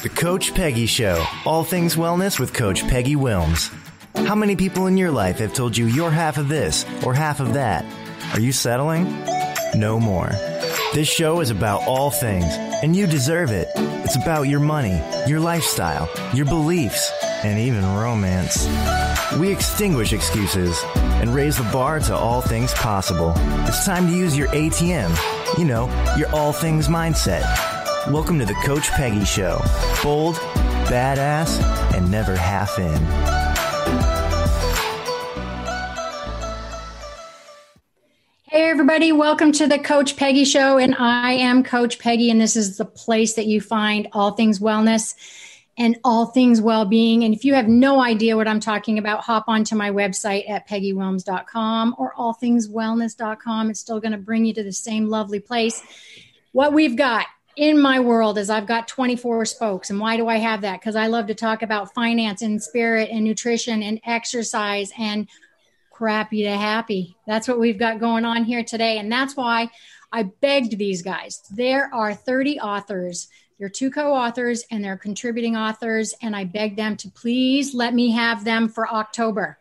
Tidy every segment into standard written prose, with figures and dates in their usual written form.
The Coach Peggy Show. All things wellness with Coach Peggy Wilms. How many people in your life have told you you're half of this or half of that? Are you settling? No more. This show is about all things, and you deserve it. It's about your money, your lifestyle, your beliefs, and even romance. We extinguish excuses and raise the bar to all things possible. It's time to use your ATM. You know, your all things mindset. Welcome to the Coach Peggy Show. Bold, badass, and never half in. Hey everybody, welcome to the Coach Peggy Show, and I am Coach Peggy, and this is the place that you find all things wellness and all things well-being. And if you have no idea what I'm talking about, hop onto my website at peggywilms.com or allthingswellness.com. It's still going to bring you to the same lovely place. What we've got in my world is I've got 24 spokes. And why do I have that? Because I love to talk about finance and spirit and nutrition and exercise and crappy to happy. That's what we've got going on here today. And that's why I begged these guys. There are 30 authors. They're 2 co-authors and they're contributing authors. And I begged them to please let me have them for October.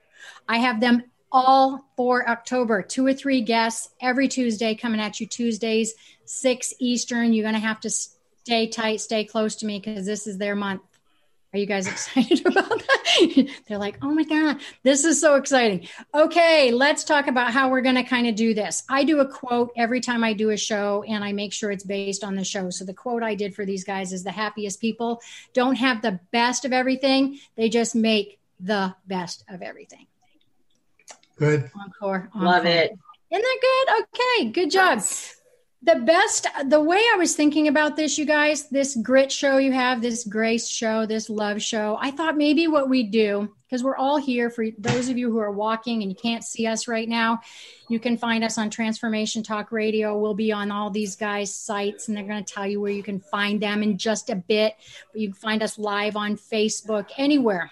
I have them all for October. 2 or 3 guests every Tuesday coming at you Tuesdays, 6 Eastern. You're going to have to stay tight, stay close to me because this is their month. Are you guys excited about that? They're like, oh my God, this is so exciting. Okay, let's talk about how we're going to kind of do this. I do a quote every time I do a show, and I make sure it's based on the show. So the quote I did for these guys is the happiest people don't have the best of everything. They just make the best of everything. Good. Encore. Love it. Isn't that good? Okay, good job. Yes. The way I was thinking about this, you guys, this grit show you have, this grace show, this love show, I thought maybe what we do, because we're all here for those of you who are walking and you can't see us right now, you can find us on Transformation Talk Radio. We'll be on all these guys' sites, and they're going to tell you where you can find them in just a bit. But you can find us live on Facebook, anywhere.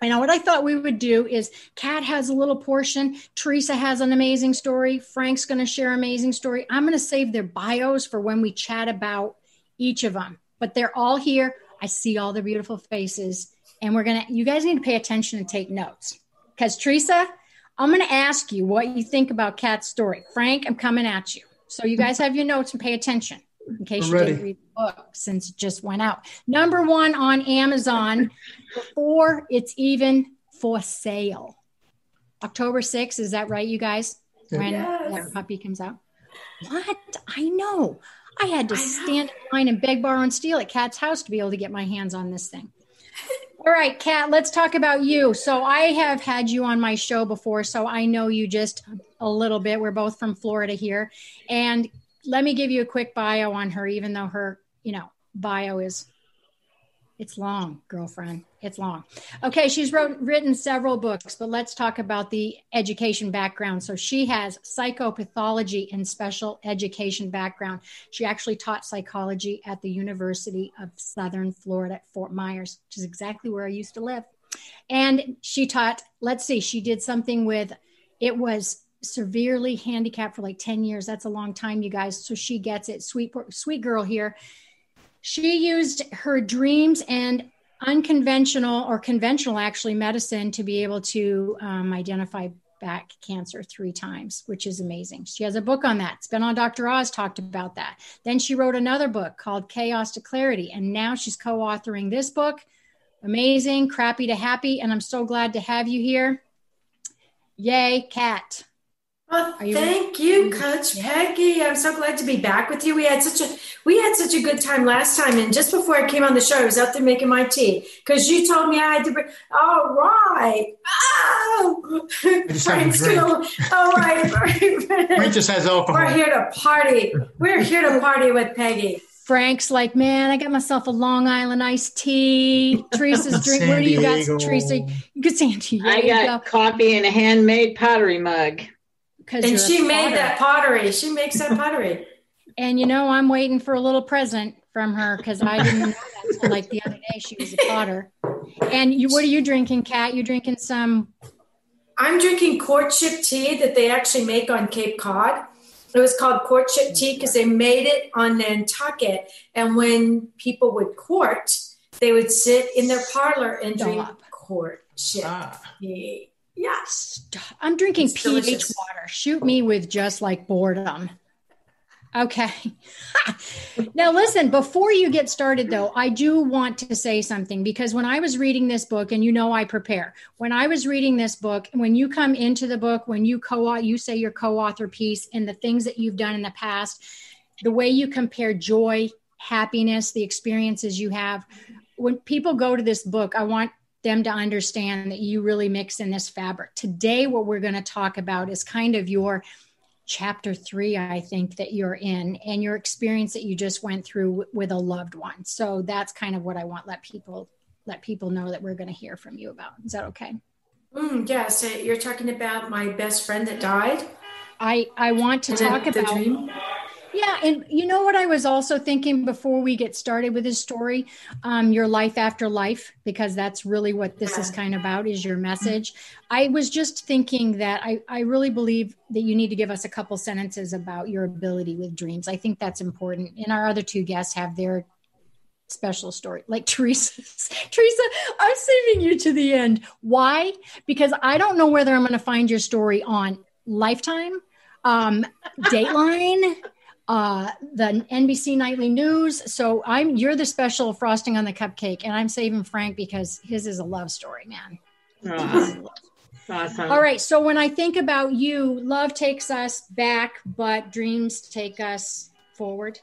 And what I thought we would do is Kat has a little portion. Teresa has an amazing story. Frank's going to share an amazing story. I'm going to save their bios for when we chat about each of them. But they're all here. I see all the beautiful faces. And you guys need to pay attention and take notes. Because Teresa, I'm going to ask you what you think about Kat's story. Frank, I'm coming at you. So you guys have your notes and pay attention. In case you didn't read the book since it just went out. Number 1 on Amazon before it's even for sale. October 6th, is that right, you guys? When that puppy comes out? What? I know. I had to stand in line and beg, borrow, and steal at Kat's house to be able to get my hands on this thing. All right, Kat, let's talk about you. So I have had you on my show before, so I know you just a little bit. We're both from Florida here. And let me give you a quick bio on her, even though her, bio it's long, girlfriend. It's long. Okay, she's written several books, but let's talk about the education background. So she has psychopathology and special education background. She actually taught psychology at the University of Southern Florida at Fort Myers, which is exactly where I used to live. And she taught, she did something with, it was severely handicapped for like 10 years. That's a long time, you guys. So she gets it. Sweet girl here. She used her dreams and unconventional or conventional actually medicine to be able to identify back cancer 3 times, which is amazing. She has a book on that. It's been on Dr. Oz, talked about that. Then she wrote another book called Chaos to Clarity. And now she's co-authoring this book. Amazing, crappy to happy. And I'm so glad to have you here. Yay, Kat. Well, thank you, Coach Peggy. I'm so glad to be back with you. We had such a good time last time, and just before I came on the show, I was out there making my tea because you told me I had to bring. All right. Oh, Frank's gonna. All right. Frank just has alcohol. We're here to party. We're here to party with Peggy. Frank's like, man, I got myself a Long Island iced tea. Teresa's drink. Where do you got, Teresa? You could San Diego. I got coffee in a handmade pottery mug. And she made that pottery. She makes that pottery. And I'm waiting for a little present from her because I didn't know that until like the other day. She was a potter. And what are you drinking, Kat? You drinking some? I'm drinking courtship tea that they actually make on Cape Cod. It was called courtship tea because they made it on Nantucket. And when people would court, they would sit in their parlor and drink courtship. Yes. Stop. I'm drinking pH water. Shoot me with just like boredom. Okay. Now listen, before you get started though, I do want to say something, because when I was reading this book, and I prepare, when I was reading this book, when you come into the book, when you say your co-author piece and the things that you've done in the past, the way you compare joy, happiness, the experiences you have, when people go to this book, I want them to understand that you really mix in this fabric. Today, what we're going to talk about is kind of your chapter 3, I think, that you're in, and your experience that you just went through with a loved one. So that's kind of what I want let people know that we're going to hear from you about. Is that okay? Yes. You're talking about my best friend that died. I want to talk about the dream. Yeah. And you know what I was also thinking before we get started with this story, your life after life, because that's really what this is kind of about, is your message. I was just thinking that I really believe that you need to give us a couple sentences about your ability with dreams. I think that's important. And our other 2 guests have their special story, like Teresa, I'm saving you to the end. Why? Because I don't know whether I'm going to find your story on Lifetime, Dateline, the NBC Nightly News. So you're the special frosting on the cupcake, and I'm saving Frank because his is a love story, man. Awesome. All right. So when I think about you, love takes us back, but dreams take us forward.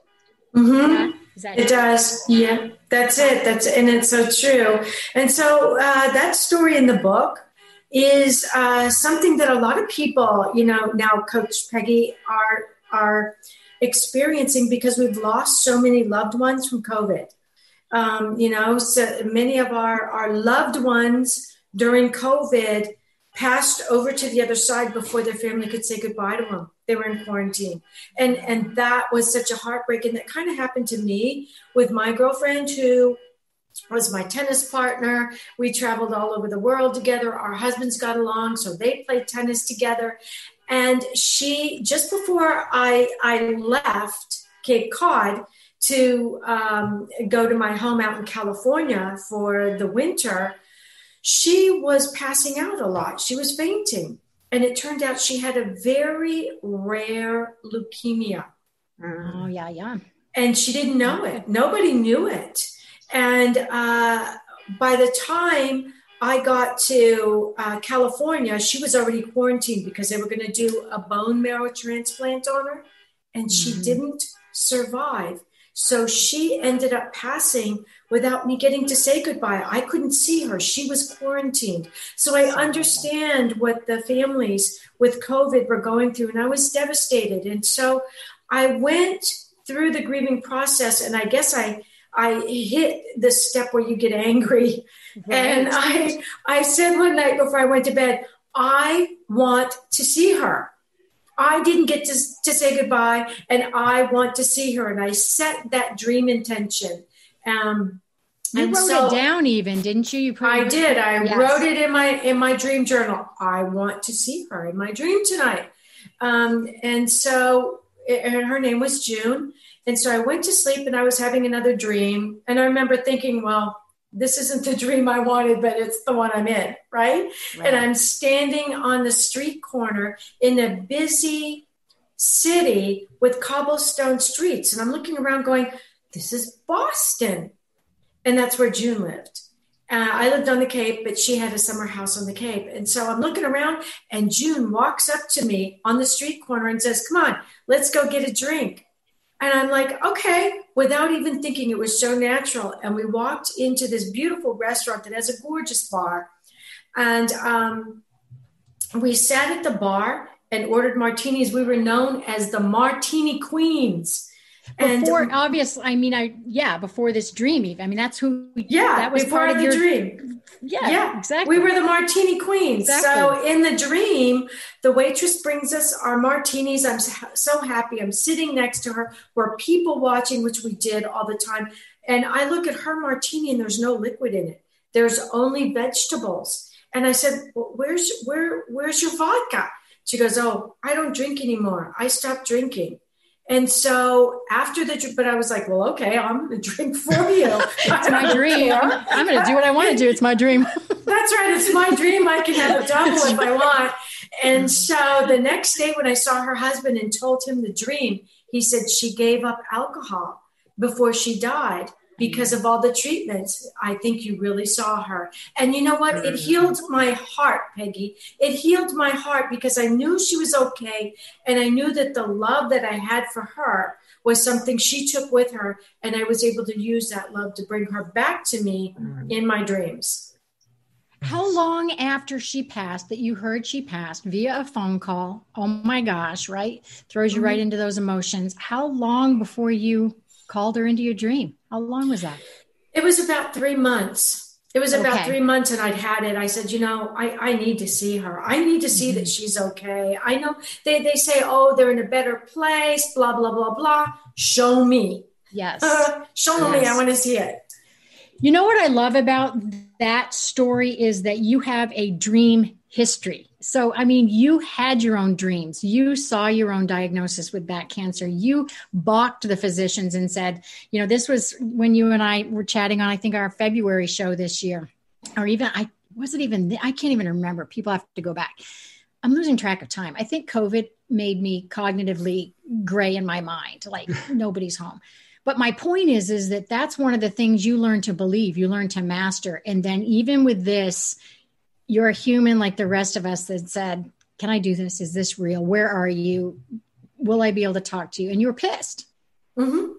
Mm-hmm. It does. Yeah, that's it. And it's so true. And so that story in the book is something that a lot of people, now Coach Peggy, are experiencing, because we've lost so many loved ones from COVID. So many of our loved ones during COVID passed over to the other side before their family could say goodbye to them. They were in quarantine. And that was such a heartbreak. And that kind of happened to me with my girlfriend, who was my tennis partner. We traveled all over the world together. Our husbands got along, so they played tennis together. And she, just before I left Cape Cod to go to my home out in California for the winter, she was passing out a lot. She was fainting. And it turned out she had a very rare leukemia. Oh, yeah. And she didn't know it. Nobody knew it. And by the time I got to California, she was already quarantined because they were going to do a bone marrow transplant on her, and she didn't survive. So she ended up passing without me getting to say goodbye. I couldn't see her. She was quarantined. So I understand what the families with COVID were going through, and I was devastated. And so I went through the grieving process, and I guess I hit the step where you get angry. Right. And I said one night before I went to bed, I want to see her. I didn't get to say goodbye, and I want to see her. And I set that dream intention. You wrote it down even, didn't you? I did. I wrote it in my dream journal. I want to see her in my dream tonight. And her name was June. And so I went to sleep, and I was having another dream. And I remember thinking, well, this isn't the dream I wanted, but it's the one I'm in, right? And I'm standing on the street corner in a busy city with cobblestone streets. And I'm looking around going, this is Boston. And that's where June lived. I lived on the Cape, but she had a summer house on the Cape. And so I'm looking around, and June walks up to me on the street corner and says, come on, let's go get a drink. And I'm like, okay, without even thinking. It was so natural. And we walked into this beautiful restaurant that has a gorgeous bar. And we sat at the bar and ordered martinis. We were known as the Martini Queens. Before, obviously, before this dream, even. I mean, that's who. Yeah, that was before part of the your dream. Yeah, exactly. We were the Martini Queens. Exactly. So in the dream, the waitress brings us our martinis. I'm so happy. I'm sitting next to her. We're people watching, which we did all the time. And I look at her martini, and there's no liquid in it. There's only vegetables. And I said, well, where's your vodka? She goes, oh, I don't drink anymore. I stopped drinking. And so after but I was like, well, okay, I'm going to drink for you. It's my dream. I'm going to do what I want to do. It's my dream. That's right. It's my dream. I can have a double if I want. And so the next day when I saw her husband and told him the dream, he said she gave up alcohol before she died because of all the treatments. I think you really saw her. And you know what? It healed my heart, Peggy. It healed my heart because I knew she was okay. And I knew that the love that I had for her was something she took with her. And I was able to use that love to bring her back to me in my dreams. How long after she passed that you heard she passed via a phone call? Oh my gosh, right? Throws you right into those emotions. How long before you called her into your dream? How long was that? It was about 3 months. It was about 3 months and I'd had it. I said, I need to see her. I need to see that she's okay. I know they say, oh, they're in a better place, blah, blah, blah, blah. Show me. Yes. Show me. I want to see it. You know what I love about that story is that you have a dream history. So, I mean, you had your own dreams. You saw your own diagnosis with back cancer. You balked the physicians and said, this was when you and I were chatting on, I think, our February show this year, or even, I can't even remember. People have to go back. I'm losing track of time. I think COVID made me cognitively gray in my mind, like nobody's home. But my point is that that's one of the things you learn to believe, you learn to master. And then even with this, you're a human like the rest of us that said, can I do this? Is this real? Where are you? Will I be able to talk to you? And you were pissed. Mm-hmm.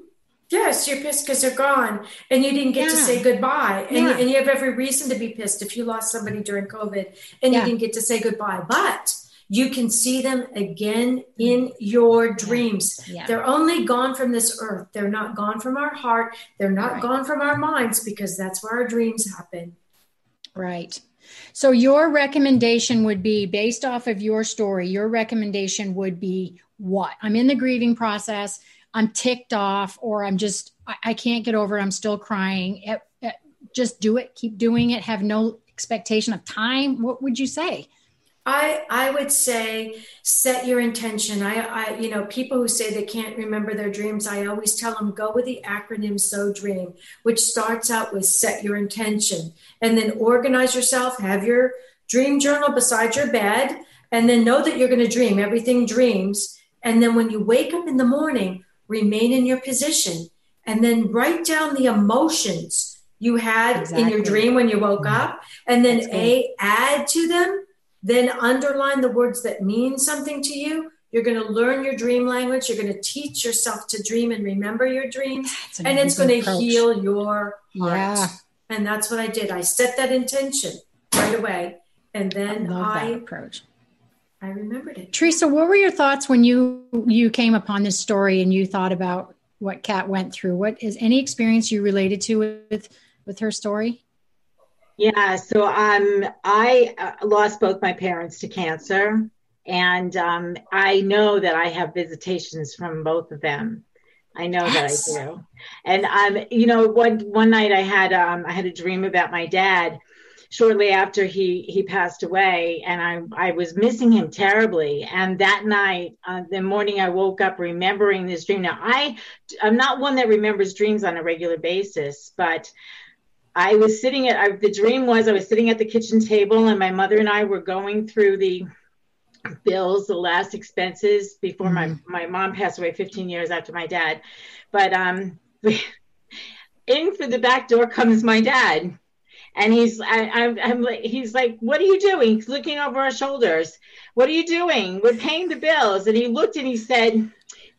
Yes, you're pissed because they're gone and you didn't get to say goodbye. And you have every reason to be pissed if you lost somebody during COVID and you didn't get to say goodbye. But you can see them again in your dreams. Yeah. They're only gone from this earth. They're not gone from our heart. They're not gone from our minds because that's where our dreams happen. Right. So your recommendation would be, based off of your story, your recommendation would be what? I'm in the grieving process. I'm ticked off, or I can't get over it. I'm still crying. Just do it. Keep doing it. Have no expectation of time. What would you say? I would say set your intention. I people who say they can't remember their dreams, I always tell them go with the acronym SO DREAM, which starts out with set your intention, and then organize yourself, have your dream journal beside your bed, and then know that you're going to dream. Everything dreams. And then when you wake up in the morning, remain in your position and then write down the emotions you had in your dream when you woke up, and then add to them. Then underline the words that mean something to you. You're going to learn your dream language. You're going to teach yourself to dream and remember your dreams. And it's going to heal your heart. Yeah. And that's what I did. I set that intention right away. And then I remembered it. Teresa, what were your thoughts when you came upon this story and you thought about what Kat went through? What is any experience you related to with her story? Yeah, so I lost both my parents to cancer, and I know that I have visitations from both of them. I know that I do. And one night I had a dream about my dad shortly after he passed away, and I was missing him terribly. And that night, the morning, I woke up remembering this dream. Now I'm not one that remembers dreams on a regular basis, but I was sitting I was sitting at the kitchen table, and my mother and I were going through the bills, the last expenses before my mom passed away 15 years after my dad. But in through the back door comes my dad, and he's like, what are you doing? He's looking over our shoulders. What are you doing? We're paying the bills. And he looked and he said,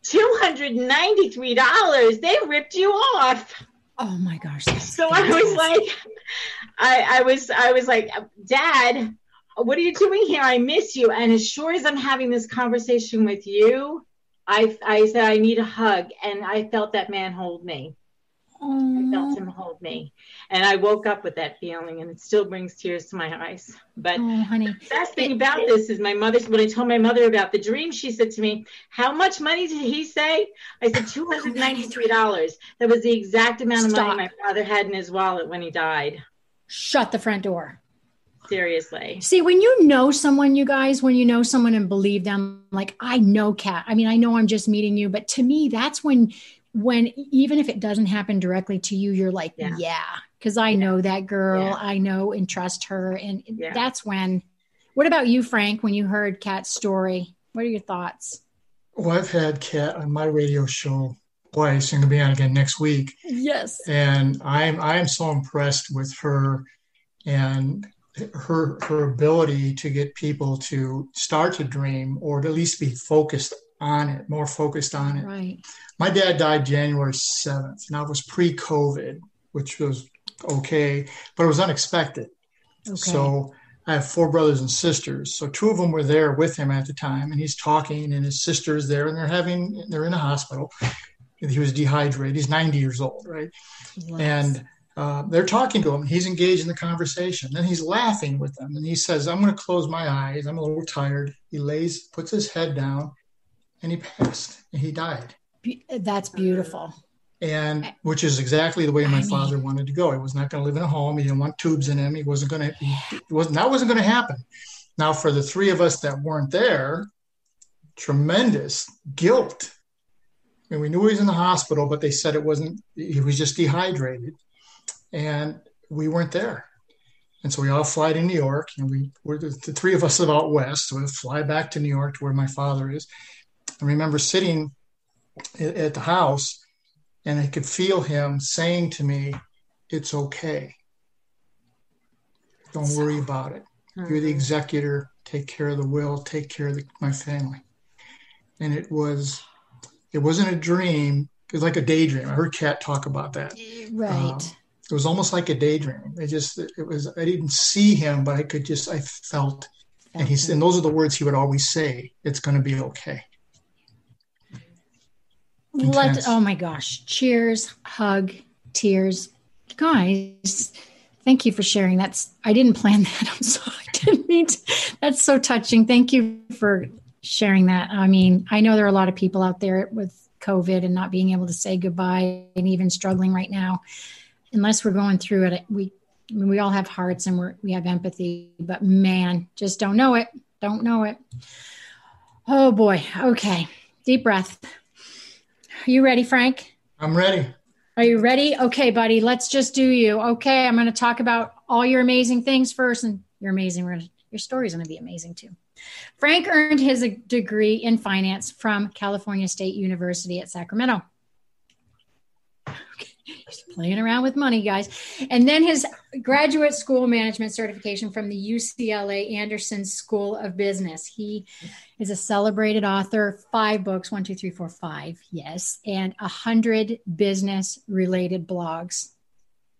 $293. They ripped you off. Oh my gosh. So I was like, I was like, Dad, what are you doing here? I miss you. And as sure as I'm having this conversation with you, I said, I need a hug. And I felt that man hold me. I felt him hold me. And I woke up with that feeling, and it still brings tears to my eyes. But honey, the best thing about this is when I told my mother about the dream, she said to me, how much money did he say? I said, $293. That was the exact amount of money my father had in his wallet when he died. Shut the front door. Seriously. See, when you know someone, you guys, when you know someone and believe them, like I know Kat, I mean, I know I'm just meeting you, but to me, that's when even if it doesn't happen directly to you, you're like, yeah, because I know that girl, I know and trust her. And that's when, what about you, Frank, when you heard Kat's story? What are your thoughts? Well, I've had Kat on my radio show twice. I'm going to be on again next week. Yes. And I am so impressed with her and her ability to get people to start to dream or to at least be focused on it, more focused on it. Right. My dad died January 7th. Now it was pre-COVID, which was okay, but it was unexpected. Okay. So I have 4 brothers and sisters. So 2 of them were there with him at the time, and he's talking, and his sister's there, and they're in a hospital. He was dehydrated. He's 90 years old, right? Yes. And they're talking to him. He's engaged in the conversation. Then he's laughing with them, and he says, "I'm going to close my eyes. I'm a little tired." He puts his head down, and he passed, and he died. That's beautiful. And which is exactly the way my father wanted to go. He was not going to live in a home. He didn't want tubes in him. That wasn't going to happen. Now, for the 3 of us that weren't there, tremendous guilt. And we knew he was in the hospital, but they said he was just dehydrated. And we weren't there. And so we all fly to New York, and the 3 of us live out west. So we fly back to New York to where my father is. I remember sitting at the house, and I could feel him saying to me, "It's okay. Don't worry about it. You're the executor. Take care of the will. Take care of my family." And it wasn't a dream. It was like a daydream. I heard Kat talk about that. Right. It was almost like a daydream. I didn't see him, but I felt. And those are the words he would always say. "It's going to be okay." Oh my gosh. Cheers, hug, tears. Guys, thank you for sharing. I didn't plan that. I'm sorry. I didn't mean to. That's so touching. Thank you for sharing that. I mean, I know there are a lot of people out there with COVID and not being able to say goodbye and even struggling right now. Unless we're going through it, we all have hearts and we have empathy, but man, just don't know it. Don't know it. Oh boy. Okay. Deep breath. Are you ready, Frank? I'm ready. Are you ready? Okay, buddy, let's just do you. Okay, I'm going to talk about all your amazing things first, and you're amazing. Your story's going to be amazing too. Frank earned his degree in finance from California State University at Sacramento. He's playing around with money, guys. And then his graduate school management certification from the UCLA Anderson School of Business. He is a celebrated author, 5 books, 1, 2, 3, 4, 5, yes, and 100 business-related blogs.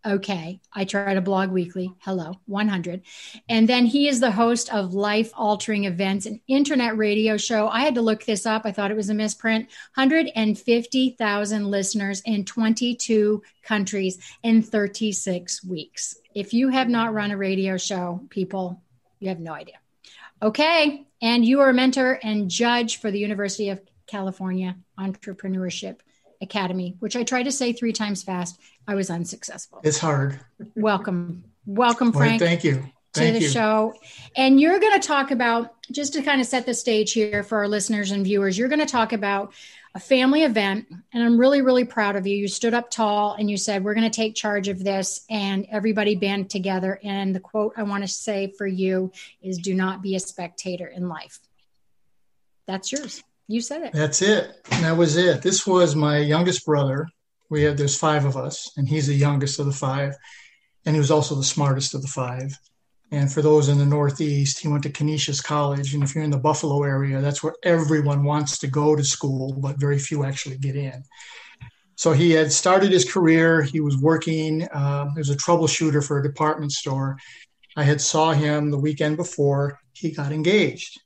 Okay, I try to blog weekly. Hello, 100. And then he is the host of Life-Altering Events, an internet radio show. I had to look this up. I thought it was a misprint. 150,000 listeners in 22 countries in 36 weeks. If you have not run a radio show, people, you have no idea. Okay, and you are a mentor and judge for the University of California Entrepreneurship Academy, which I tried to say 3 times fast. I was unsuccessful. It's hard. Welcome, Frank. Well, thank you. To the show. And you're going to talk about, just to kind of set the stage here for our listeners and viewers, you're going to talk about a family event. And I'm really, really proud of you. You stood up tall and you said, we're going to take charge of this, and everybody band together. And the quote I want to say for you is, do not be a spectator in life. That's yours. You said it. That's it. That was it. This was my youngest brother. There's 5 of us, and he's the youngest of the 5. And he was also the smartest of the 5. And for those in the Northeast, he went to Canisius College. And if you're in the Buffalo area, that's where everyone wants to go to school, but very few actually get in. So he had started his career. He was working. He was a troubleshooter for a department store. I had saw him the weekend before. He got engaged.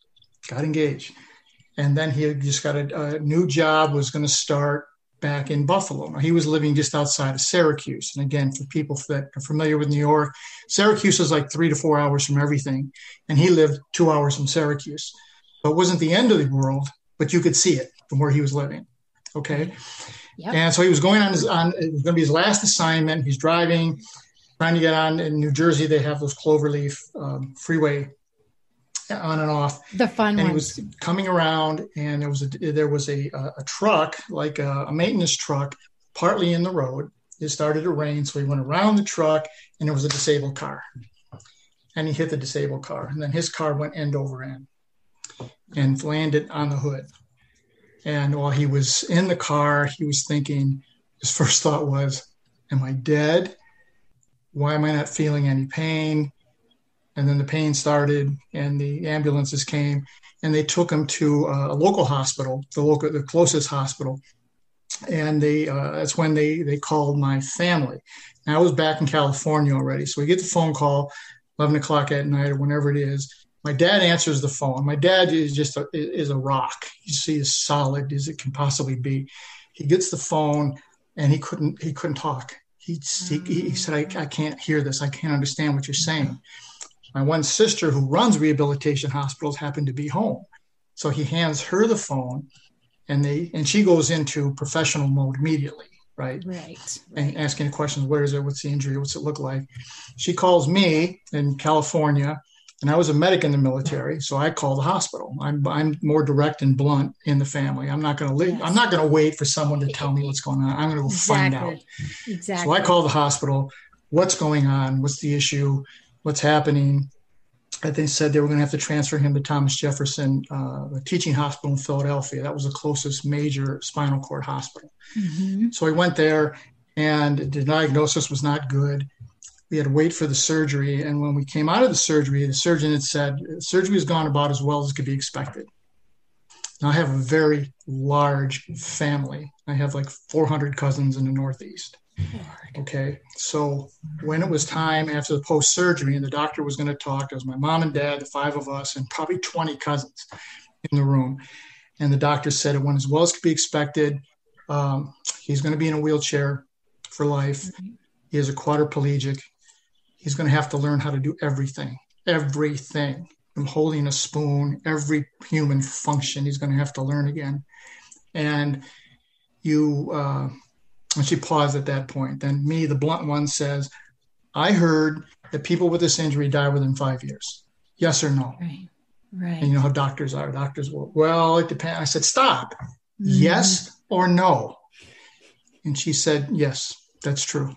And then he had just got a new job, was going to start back in Buffalo. Now, he was living just outside of Syracuse. And again, for people that are familiar with New York, Syracuse is like 3 to 4 hours from everything. And he lived 2 hours from Syracuse. So it wasn't the end of the world, but you could see it from where he was living. Okay. Yep. And so he was going it was going to be his last assignment. He's driving. trying to get on. In New Jersey, they have those cloverleaf freeway on and off. The fun and ones. He was coming around, and there was a truck, like a maintenance truck, partly in the road. It started to rain, so he went around the truck, and there was a disabled car. And he hit the disabled car. And then his car went end over end and landed on the hood. And while he was in the car, he was thinking, his first thought was, am I dead? Why am I not feeling any pain? And then the pain started, and the ambulances came, and they took him to a local hospital, the closest hospital. And that's when they called my family. And I was back in California already. So we get the phone call, 11 o'clock at night or whenever it is. My dad answers the phone. My dad is just is a rock. You see, as solid as it can possibly be. He gets the phone, and he couldn't talk. He said, I can't hear this. I can't understand what you're saying. My one sister, who runs rehabilitation hospitals, happened to be home. So he hands her the phone, and she goes into professional mode immediately, right? Right. And asking questions, where is it? What's the injury? What's it look like? She calls me in California, and I was a medic in the military, so I call the hospital. I'm more direct and blunt in the family. I'm not going to I'm not going to wait for someone to tell me what's going on. I'm going to go find out. Exactly. So I call the hospital. What's going on? What's the issue? What's happening? And they said they were going to have to transfer him to Thomas Jefferson, a teaching hospital in Philadelphia. That was the closest major spinal cord hospital. Mm-hmm. So I went there, and the diagnosis was not good. We had to wait for the surgery. And when we came out of the surgery, the surgeon had said, surgery has gone about as well as could be expected. Now, I have a very large family. I have like 400 cousins in the Northeast. Okay. So when it was time after the post-surgery and the doctor was going to talk, there was my mom and dad, the 5 of us, and probably 20 cousins in the room. And the doctor said it went as well as could be expected. He's going to be in a wheelchair for life. Mm-hmm. He is a quadriplegic. He's going to have to learn how to do everything from holding a spoon, every human function he's going to have to learn again. And and she paused at that point. Then me, the blunt one, says, I heard that people with this injury die within 5 years. Yes or no? Right. And you know how doctors are. Doctors will, well, it depends. I said, stop. Mm-hmm. Yes or no? And she said, yes, that's true.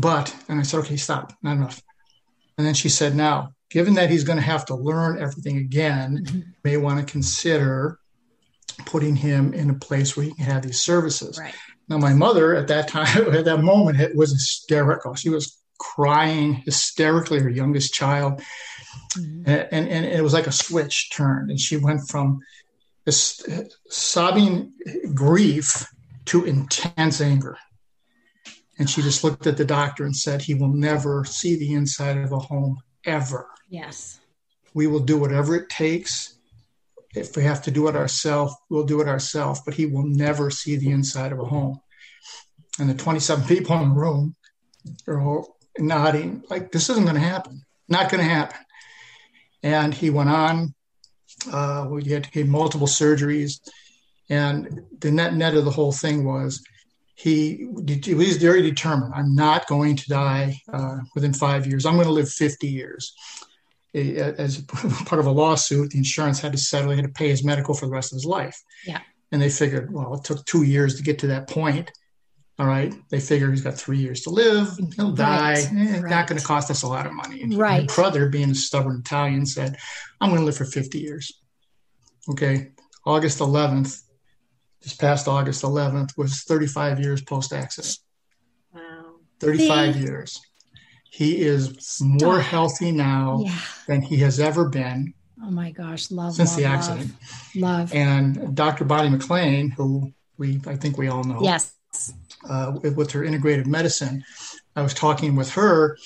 And I said, okay, stop. Not enough. And then she said, now, given that he's going to have to learn everything again, mm-hmm. may want to consider putting him in a place where he can have these services. Right. Now, my mother at that time, at that moment, was hysterical. She was crying hysterically, her youngest child. Mm-hmm. And it was like a switch turned. And she went from this sobbing grief to intense anger. And she just looked at the doctor and said, he will never see the inside of a home ever. Yes. We will do whatever it takes. If we have to do it ourselves, we'll do it ourselves, but he will never see the inside of a home. And the 27 people in the room are all nodding, like, this isn't going to happen. Not going to happen. And he went on. We had to get multiple surgeries. And the net of the whole thing was he was very determined. I'm not going to die within 5 years. I'm going to live 50 years. As part of a lawsuit, the insurance had to settle. They had to pay his medical for the rest of his life. Yeah. And they figured, well, it took 2 years to get to that point. All right. They figure he's got 3 years to live. He'll die. It's not going to cost us a lot of money. And my brother, being a stubborn Italian, said, I'm going to live for 50 years. Okay. August 11th, this past August 11th, was 35 years post-accident. Wow. 35 years. He is more healthy now than he has ever been. Oh my gosh, since the accident. Love. And Dr. Bonnie McLean, who I think we all know. Yes. With her integrative medicine, I was talking with her,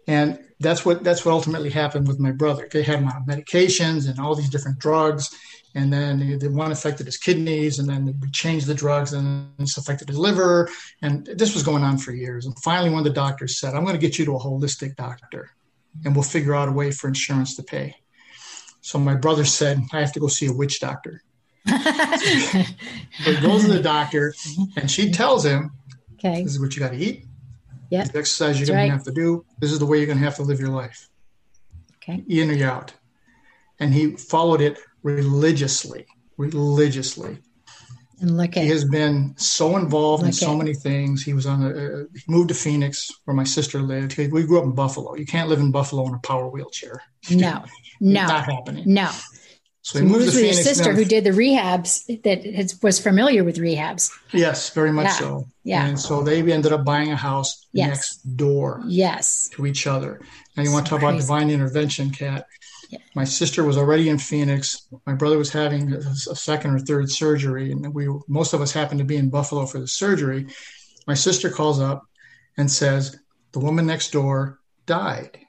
and that's what ultimately happened with my brother. They had him on medications and all these different drugs, and then the one affected his kidneys, and then we changed the drugs, and it's affected his liver, and this was going on for years. And finally, one of the doctors said, I'm going to get you to a holistic doctor, and we'll figure out a way for insurance to pay. So my brother said, I have to go see a witch doctor. So he goes to the doctor, and she tells him, okay, this is what you got to eat. Yeah. These exercises you're going to have to do. This is the way you're going to have to live your life. Okay. In or you're out. And he followed it religiously. And he has been so involved in so many things. He was he moved to Phoenix where my sister lived. We grew up in Buffalo. You can't live in Buffalo in a power wheelchair. No. Not happening. No. So he moved to Phoenix. Your sister who did the rehabs, was familiar with rehabs. Yes, very much so. Yeah. And so they ended up buying a house next door to each other. Now you want to talk about divine intervention, Kat. Yeah. My sister was already in Phoenix. My brother was having a second or third surgery, and most of us happened to be in Buffalo for the surgery. My sister calls up and says, the woman next door died.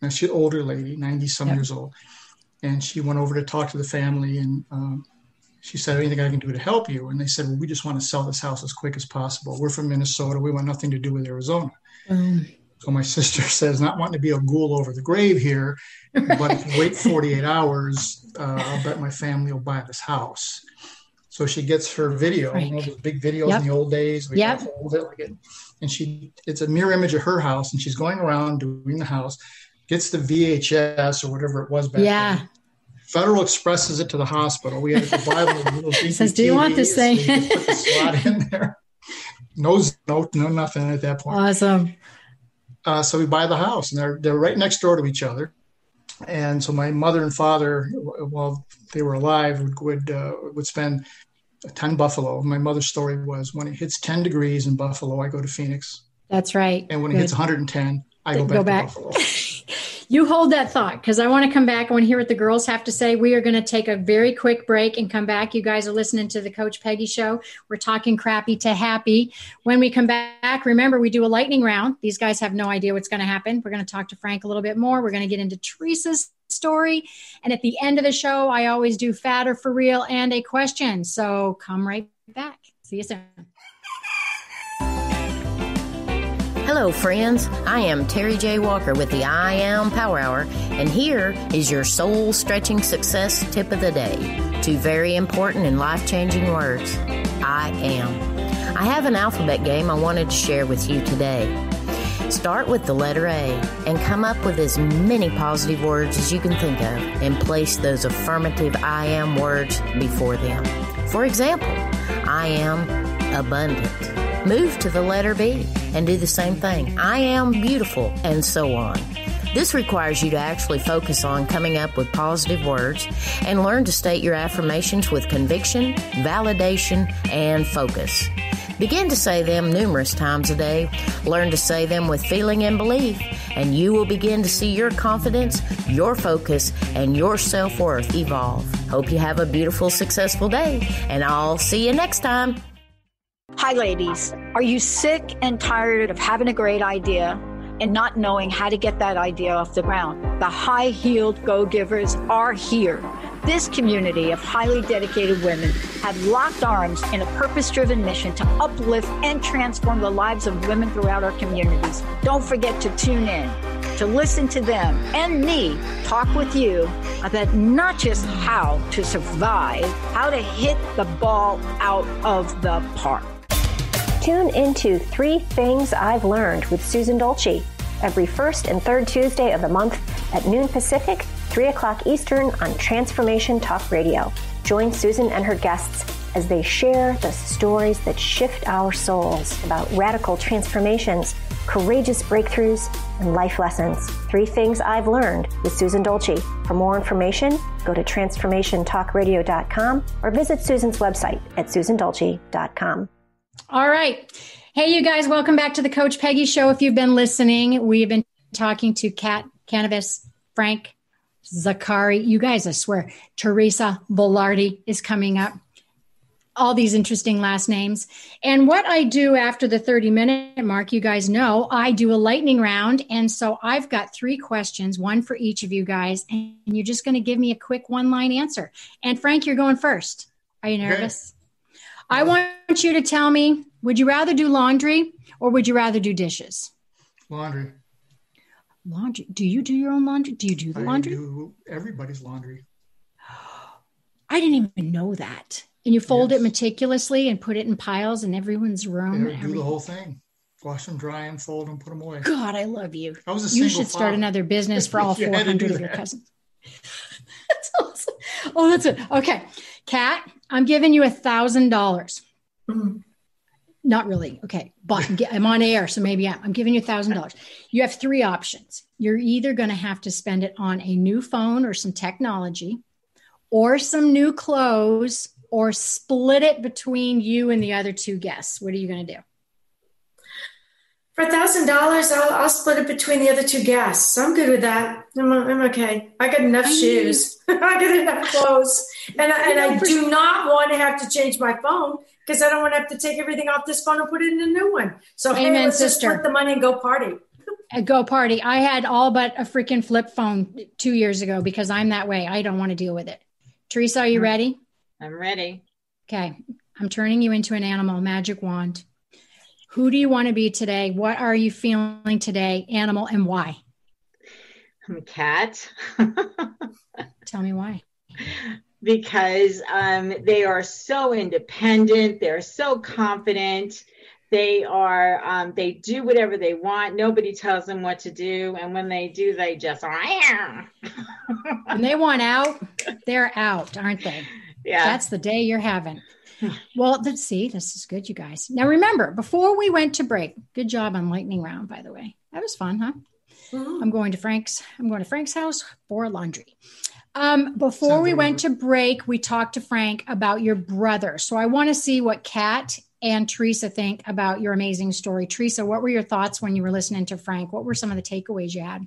Now she's an older lady, 90-some years old. And she went over to talk to the family, and she said, anything I can do to help you? And they said, well, we just want to sell this house as quick as possible. We're from Minnesota. We want nothing to do with Arizona. So my sister says, not wanting to be a ghoul over the grave here, but if you wait 48 hours, I'll bet my family will buy this house. So she gets her video, those big videos in the old days. We hold it like it. And it's a mirror image of her house, and she's going around doing the house, gets the VHS or whatever it was back then. Federal Expresses it to the hospital. We had to buy one of the little says, do you want this thing? So you put the slot in there. No, nothing at that point. Awesome. So we buy the house, and they're right next door to each other. And so my mother and father, while they were alive, would spend time in Buffalo. My mother's story was, when it hits 10 degrees in Buffalo, I go to Phoenix. That's right. And when it hits 110, I go back to Buffalo. You hold that thought, because I want to come back. I want to hear what the girls have to say. We are going to take a very quick break and come back. You guys are listening to the Coach Peggy Show. We're talking crappy to happy. When we come back, remember, we do a lightning round. These guys have no idea what's going to happen. We're going to talk to Frank a little bit more. We're going to get into Teresa's story. And at the end of the show, I always do fat or for real and a question. So come right back. See you soon. Hello, friends. I am Terry J. Walker with the I Am Power Hour, and here is your soul-stretching success tip of the day. 2 very important and life-changing words. I am. I have an alphabet game I wanted to share with you today. Start with the letter A and come up with as many positive words as you can think of, and place those affirmative I am words before them. For example, I am abundant. Move to the letter B and do the same thing. I am beautiful, and so on. This requires you to actually focus on coming up with positive words and learn to state your affirmations with conviction, validation, and focus. Begin to say them numerous times a day. Learn to say them with feeling and belief, and you will begin to see your confidence, your focus, and your self-worth evolve. Hope you have a beautiful, successful day, and I'll see you next time. Hi, ladies. Are you sick and tired of having a great idea and not knowing how to get that idea off the ground? The high-heeled go-givers are here. This community of highly dedicated women have locked arms in a purpose-driven mission to uplift and transform the lives of women throughout our communities. Don't forget to tune in to listen to them and me talk with you about not just how to survive, how to hit the ball out of the park. Tune into 3 Things I've Learned with Susan Dolce every first and third Tuesday of the month at noon Pacific, 3 o'clock Eastern on Transformation Talk Radio. Join Susan and her guests as they share the stories that shift our souls about radical transformations, courageous breakthroughs, and life lessons. 3 Things I've Learned with Susan Dolce. For more information, go to transformationtalkradio.com or visit Susan's website at susandolce.com. All right. Hey, you guys, welcome back to the Coach Peggy Show. If you've been listening, we've been talking to Kanavos, Frank, Zaccari. You guys, I swear, Teresa Velardi is coming up. All these interesting last names. And what I do after the 30-minute mark, you guys know, I do a lightning round. And so I've got 3 questions, 1 for each of you guys. And you're just going to give me a quick 1-line answer. And Frank, you're going first. Are you nervous? Okay. I want you to tell me, would you rather do laundry or would you rather do dishes? Laundry. Laundry. Do you do your own laundry? Do you do the laundry? I do everybody's laundry. I didn't even know that. And you fold it meticulously and put it in piles in everyone's room. Do the whole thing. wash them, dry them, fold them, put them away. God, I love you. I was a You single should start father. another business for all You had to 400 do of your that. cousins. That's awesome. Oh, that's it. Okay. Kat, I'm giving you $1,000. Not really. Okay. But I'm on air, so maybe I'm giving you $1,000. You have three options. You're either going to have to spend it on a new phone or some technology, or some new clothes, or split it between you and the other two guests. What are you going to do? For $1,000, I'll split it between the other two guests. I'm good with that. I'm okay. I got enough shoes. I got enough clothes. And I do not want to have to change my phone because I don't want to have to take everything off this phone and put it in a new one. So Amen, hey, let's sister. just split the money and go party. Go party. I had all but a freaking flip phone 2 years ago because I'm that way. I don't want to deal with it. Teresa, are you ready? I'm ready. Okay. I'm turning you into an animal, magic wand. Who do you want to be today? What are you feeling today, animal, and why? I'm a cat. Tell me why. Because they are so independent. They're so confident. They are, they do whatever they want. Nobody tells them what to do. And when they do, they just, when they want out, they're out, aren't they? Yeah. That's the day you're having. Well, let's see. This is good, you guys. Now, remember, before we went to break, good job on lightning round, by the way. That was fun, huh? Mm-hmm. I'm going to Frank's house for laundry. Before we went to break, we talked to Frank about your brother. So I want to see what Kat and Teresa think about your amazing story. Teresa, what were your thoughts when you were listening to Frank? What were some of the takeaways you had?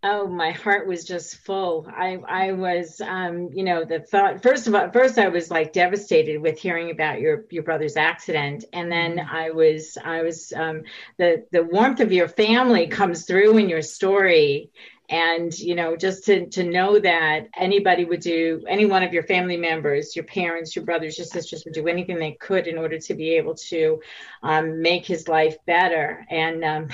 Oh, my heart was just full. I was, the thought, first I was like devastated with hearing about your brother's accident. And then I was, the warmth of your family comes through in your story. And, just to know that any one of your family members, your parents, your brothers, your sisters would do anything they could in order to be able to make his life better. And,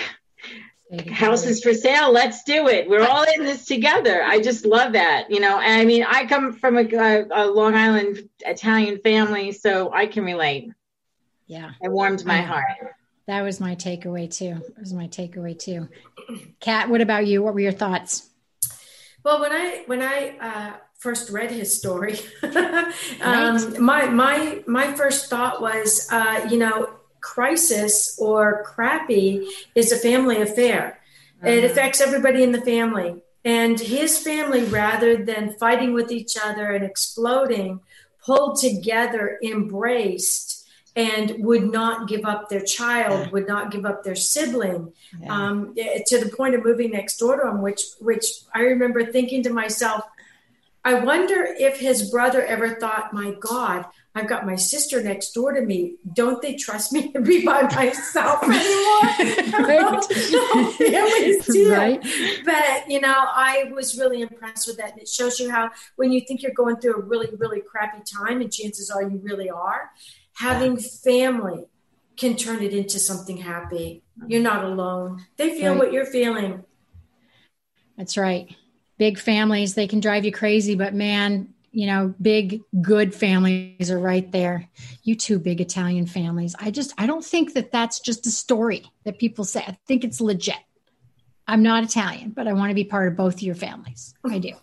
houses for sale. Let's do it. We're all in this together. I just love that. I mean, I come from a Long Island Italian family, so I can relate. Yeah. It warmed my heart. That was my takeaway too. Kat, what about you? What were your thoughts? Well, when I first read his story, my first thought was, crisis or crappy is a family affair. It affects everybody in the family. And his family, rather than fighting with each other and exploding, pulled together, embraced, and would not give up their child, would not give up their sibling, to the point of moving next door to him, which I remember thinking to myself, I wonder if his brother ever thought, my God, I've got my sister next door to me. Don't they trust me to be by myself anymore? Right. But, I was really impressed with that. And it shows you how when you think you're going through a really, really crappy time, and chances are you really are, having family can turn it into something happy. You're not alone. They feel what you're feeling. That's right. Big families, they can drive you crazy, but man, big, good families are right there. You two big Italian families. I don't think that that's just a story that people say. I think it's legit. I'm not Italian, but I want to be part of both of your families. I do.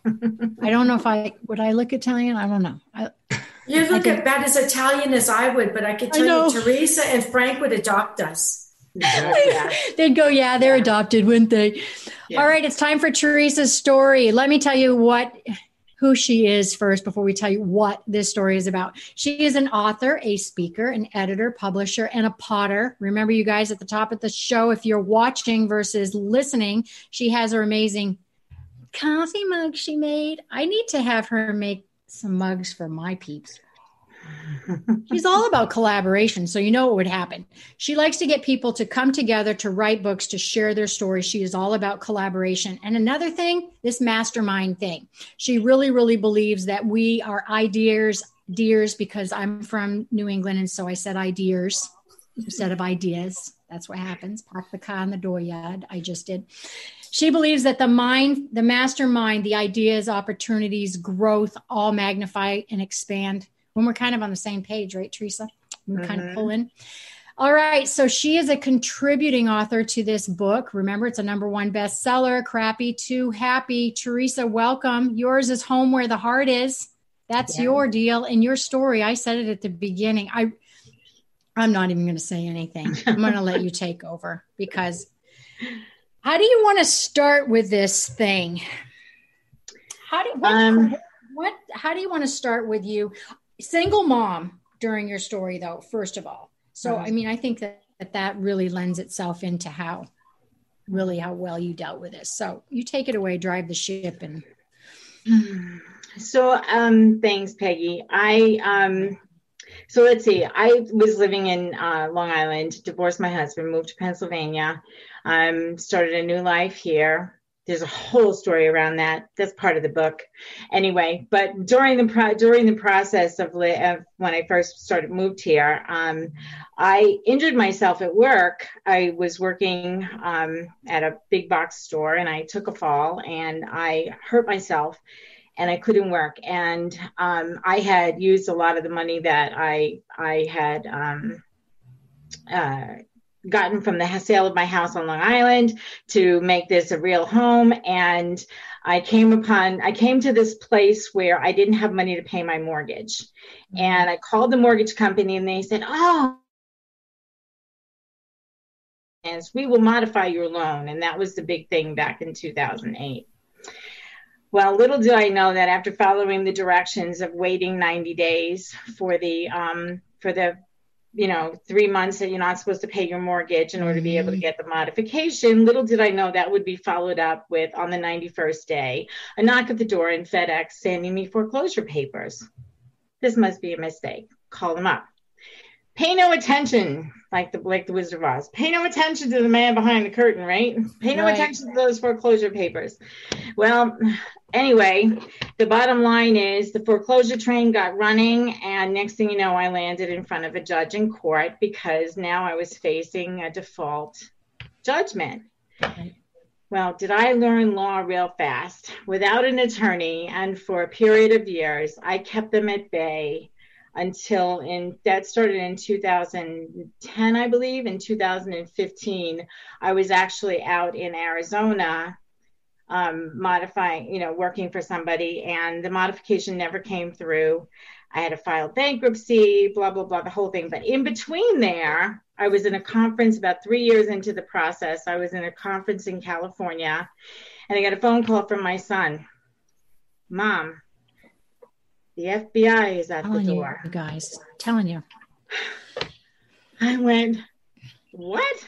I don't know if would I look Italian? I don't know. You look about as Italian as I would, but I could tell you Teresa and Frank would adopt us. Yeah. They'd go, they're adopted, wouldn't they? Yeah. All right, it's time for Teresa's story. Let me tell you who she is first before we tell you what this story is about. She is an author, a speaker, an editor, publisher, and a potter. Remember, you guys, at the top of the show, if you're watching versus listening, she has her amazing coffee mug she made. I need to have her make some mugs for my peeps. She's all about collaboration, so you know what would happen. She likes to get people to come together to write books, to share their stories. She is all about collaboration. And another thing, this mastermind thing. She really, really believes that we are ideas, because I'm from New England, and so I said ideas instead of ideas. That's what happens. Park the car in the dooryard. I just did. She believes that the mind, the mastermind, the ideas, opportunities, growth, all magnify and expand when we're kind of on the same page, right, Teresa? We kind of pull in. All right. So she is a contributing author to this book. Remember, it's a #1 bestseller, Crappy to Happy. Teresa, welcome. Yours is Home Where the Heart Is. That's your deal and your story. I said it at the beginning. I'm not even going to say anything. I'm going to let you take over, because how do you want to start with this thing? How do you want to start with you? Single mom during your story, though, first of all. So, I mean, I think that really lends itself into how well you dealt with this. So you take it away, drive the ship. And so, thanks, Peggy. So let's see, I was living in Long Island, divorced my husband, moved to Pennsylvania, started a new life here. There's a whole story around that. That's part of the book. Anyway, but during the process of when I first moved here, I injured myself at work. I was working at a big box store, and I took a fall and I hurt myself and I couldn't work. And I had used a lot of the money that I had gotten from the sale of my house on Long Island to make this a real home. And I came to this place where I didn't have money to pay my mortgage. Mm-hmm. And I called the mortgage company and they said, we will modify your loan. And that was the big thing back in 2008. Well, little did I know that after following the directions of waiting 90 days for the 3 months that you're not supposed to pay your mortgage in order to be able to get the modification, little did I know that would be followed up with, on the 91st day, a knock at the door in FedEx sending me foreclosure papers. This must be a mistake. Call them up. Pay no attention, like the Wizard of Oz. Pay no attention to the man behind the curtain, right? Pay no attention to those foreclosure papers. Well, anyway, the bottom line is the foreclosure train got running, and next thing you know, I landed in front of a judge in court because now I was facing a default judgment. Right. Well, did I learn law real fast? Without an attorney, and for a period of years, I kept them at bay until that started in 2010, I believe. In 2015, I was actually out in Arizona modifying, working for somebody, and the modification never came through. I had to file bankruptcy, blah, blah, blah, the whole thing. But in between there, I was in a conference about 3 years into the process. I was in a conference in California, and I got a phone call from my son. Mom, the FBI is at the door. You guys, telling you. I went, what?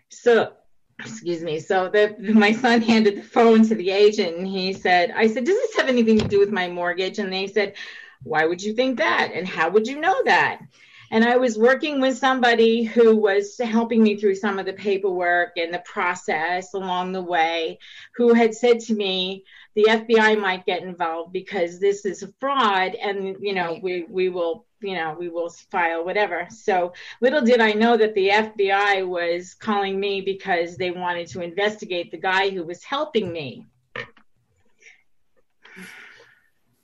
So, excuse me. So my son handed the phone to the agent, and I said, does this have anything to do with my mortgage? And they said, why would you think that? And how would you know that? And I was working with somebody who was helping me through some of the paperwork and the process along the way, who had said to me, the FBI might get involved because this is a fraud, and we will file whatever. So little did I know that the FBI was calling me because they wanted to investigate the guy who was helping me.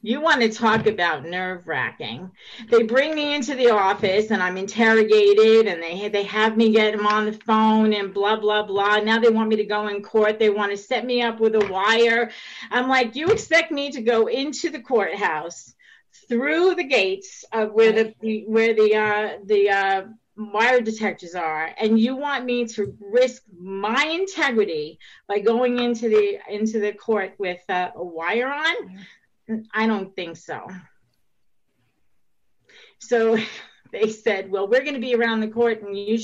You want to talk about nerve-wracking. They bring me into the office and I'm interrogated, and they have me get them on the phone and blah, blah, blah. Now they want me to go in court. They want to set me up with a wire. I'm like, you expect me to go into the courthouse through the gates of where the wire detectors are, and you want me to risk my integrity by going into the court with a wire on? I don't think so. So they said, well, we're going to be around the court, and you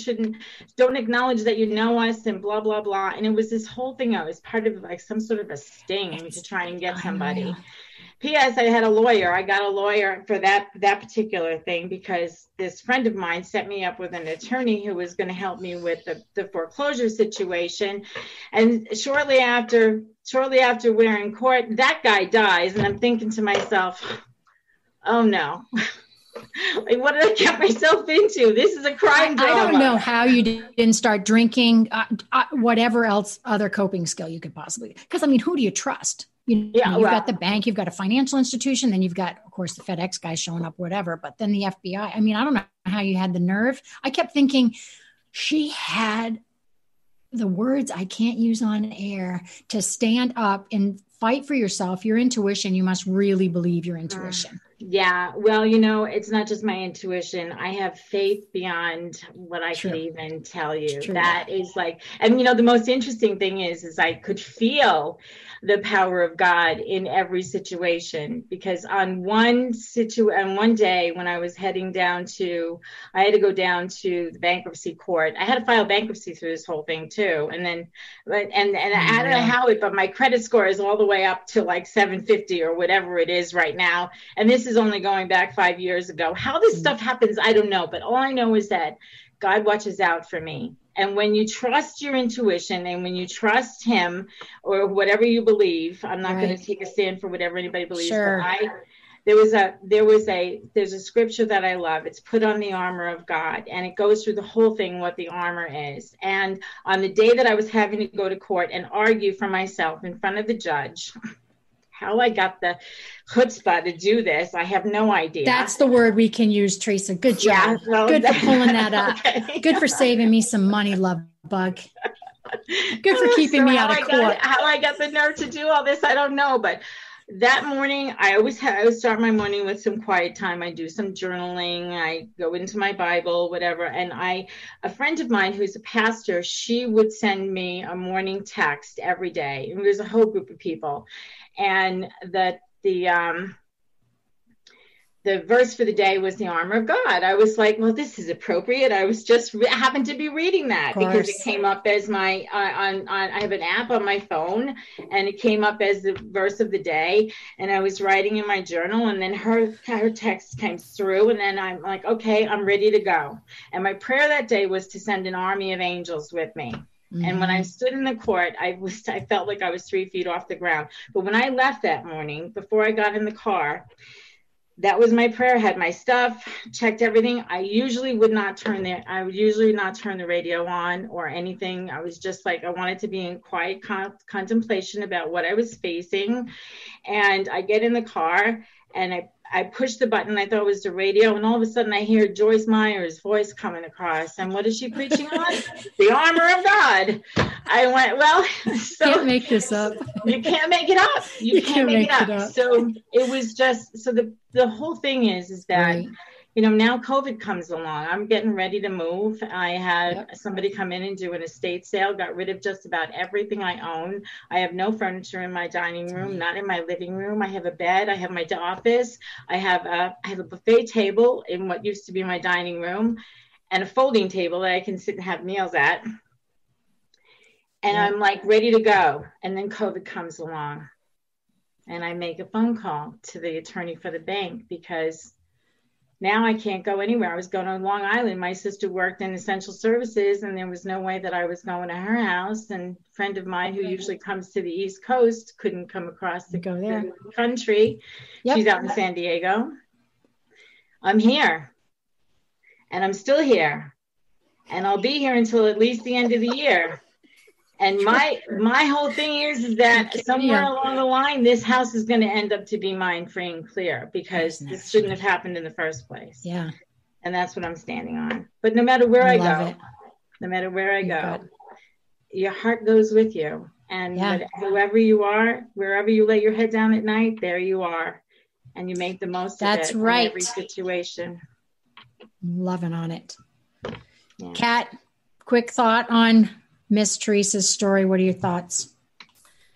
don't acknowledge that you know us, and blah, blah, blah. And it was this whole thing. I was part of like some sort of a sting to try and get somebody. P.S. I had a lawyer. I got a lawyer for that particular thing because this friend of mine set me up with an attorney who was going to help me with the foreclosure situation. And shortly after we're in court, that guy dies. And I'm thinking to myself, oh no, like, what did I get myself into? This is a crime drama. I don't know how you didn't start drinking, whatever else other coping skill you could possibly, because I mean, who do you trust? You've got the bank, you've got a financial institution, then you've got, of course, the FedEx guy showing up, whatever. But then the FBI. I mean, I don't know how you had the nerve. I kept thinking she had the words I can't use on air to stand up and fight for yourself, your intuition. You must really believe your intuition. Yeah. Well, it's not just my intuition. I have faith beyond what I could even tell you. That is and the most interesting thing is I could feel the power of God in every situation, because on one day when I was heading down I had to go down to the bankruptcy court. I had to file bankruptcy through this whole thing too. And then, I don't know how but my credit score is all the way up to 750 or whatever it is right now. And this is only going back 5 years ago. How this stuff happens, I don't know. But all I know is that God watches out for me. And when you trust your intuition and when you trust him or whatever you believe, I'm not going to take a stand for whatever anybody believes. Sure. But there's a scripture that I love. It's put on the armor of God, and it goes through the whole thing, what the armor is. And on the day that I was having to go to court and argue for myself in front of the judge, how I got the chutzpah to do this, I have no idea. That's the word we can use, Teresa. Good job. Yeah, good for pulling that up. Okay. Good for saving me some money, love bug. Good for keeping me out of court. How I got the nerve to do all this, I don't know. But that morning, I always start my morning with some quiet time. I do some journaling. I go into my Bible, whatever. And a friend of mine who's a pastor, she would send me a morning text every day. And there's a whole group of people. And the verse for the day was the armor of God. I was like, well, this is appropriate. I was just happened to be reading that because it came up as my I have an app on my phone, and it came up as the verse of the day. And I was writing in my journal, and then her text came through, and then I'm like, okay, I'm ready to go. And my prayer that day was to send an army of angels with me. Mm-hmm. And when I stood in the court, I felt like I was 3 feet off the ground. But when I left that morning, before I got in the car, that was my prayer. I had my stuff, checked everything. I usually would not turn the radio on or anything. I was just I wanted to be in quiet contemplation about what I was facing. And I get in the car and I pushed the button. I thought it was the radio. And all of a sudden I hear Joyce Meyer's voice coming across. And what is she preaching on? The armor of God. I went, well, so can't make this up. You can't make it up. You can't make it up. So it was just, so the whole thing is that, now COVID comes along. I'm getting ready to move. I had somebody come in and do an estate sale, got rid of just about everything I own. I have no furniture in my dining room, not in my living room. I have a bed. I have my office. I have a buffet table in what used to be my dining room, and a folding table that I can sit and have meals at. And I'm ready to go. And then COVID comes along, and I make a phone call to the attorney for the bank because now I can't go anywhere. I was going to Long Island. My sister worked in essential services, and there was no way that I was going to her house. And a friend of mine who usually comes to the East Coast couldn't come across the country. Yep. She's out in San Diego. I'm here, and I'm still here, and I'll be here until at least the end of the year. And my whole thing is that somewhere along the line, this house is going to end up to be mine free and clear, because this shouldn't have happened in the first place. Yeah. And that's what I'm standing on. But no matter where I go, your heart goes with you. And whoever you are, wherever you lay your head down at night, there you are. And you make the most of it in every situation. Loving on it. Yeah. Kat, quick thought on Miss Teresa's story. What are your thoughts?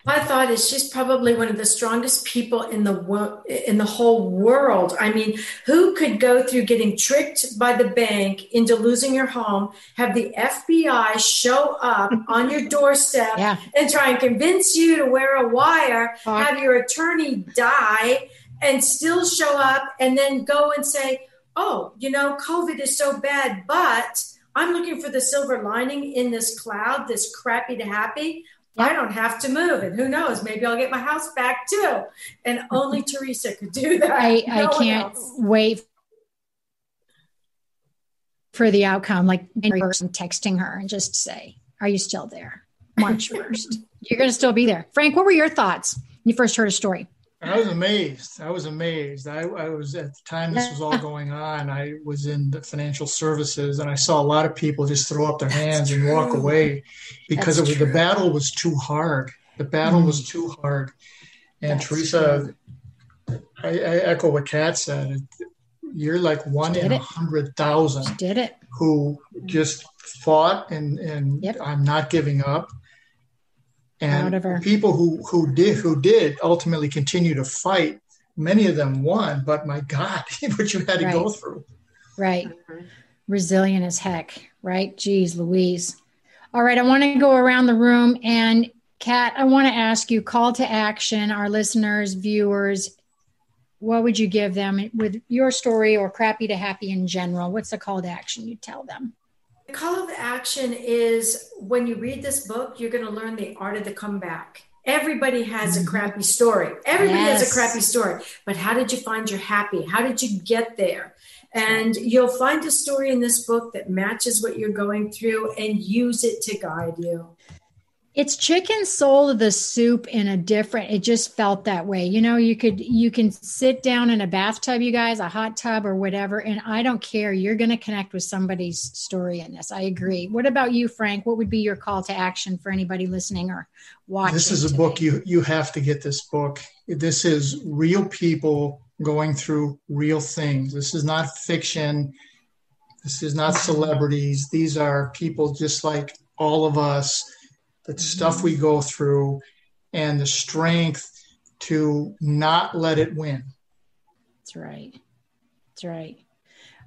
My thought is she's probably one of the strongest people in the whole world. I mean, who could go through getting tricked by the bank into losing your home, have the FBI show up on your doorstep and try and convince you to wear a wire, have your attorney die, and still show up and then go and say, oh, COVID is so bad, but I'm looking for the silver lining in this cloud, this crappy to happy. I don't have to move. And who knows, maybe I'll get my house back too. And only Teresa could do that. I can't wait for the outcome. Like in person, texting her and just say, are you still there? March 1st. You're going to still be there. Frank, what were your thoughts? you first heard a story? I was amazed. I was at the time this was all going on. I was in the financial services, and I saw a lot of people just throw up their hands and walk away because the battle was too hard. The battle was too hard. And Teresa, I echo what Kat said. You're like one in 100,000 did it, who just fought and I'm not giving up. And people who did ultimately continue to fight, many of them won, but my God, what you had to go through. Right. Resilient as heck, right? Geez, Louise. All right. I want to go around the room, and Kat, I want to ask you, call to action, our listeners, viewers, what would you give them with your story or crappy to happy in general? What's the call to action you tell them? The call of action is when you read this book, you're going to learn the art of the comeback. Everybody has a crappy story. Everybody has a crappy story. But how did you find your happy? How did you get there? And you'll find a story in this book that matches what you're going through and use it to guide you. It's chicken soul of the soup in a different, it just felt that way. You know, you can sit down in a bathtub, you guys, a hot tub or whatever, and I don't care. You're going to connect with somebody's story in this. I agree. What about you, Frank? What would be your call to action for anybody listening or watching? This is a book, you have to get this book. This is real people going through real things. This is not fiction. This is not celebrities. These are people just like all of us. The stuff we go through and the strength to not let it win. That's right. That's right.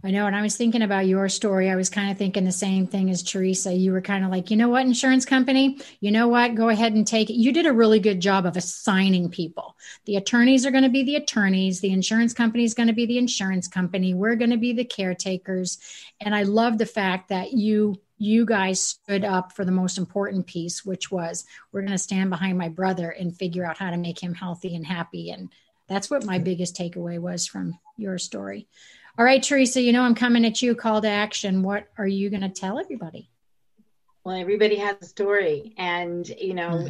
I know. And I was thinking about your story. I was kind of thinking the same thing as Teresa. You were kind of like, you know what, insurance company, you know what, go ahead and take it. You did a really good job of assigning people. The attorneys are going to be the attorneys. The insurance company is going to be the insurance company. We're going to be the caretakers. And I love the fact that you guys stood up for the most important piece, which was we're going to stand behind my brother and figure out how to make him healthy and happy. And that's what my biggest takeaway was from your story. All right, Teresa, you know, I'm coming at you, call to action. What are you going to tell everybody? Well, everybody has a story, and, you know,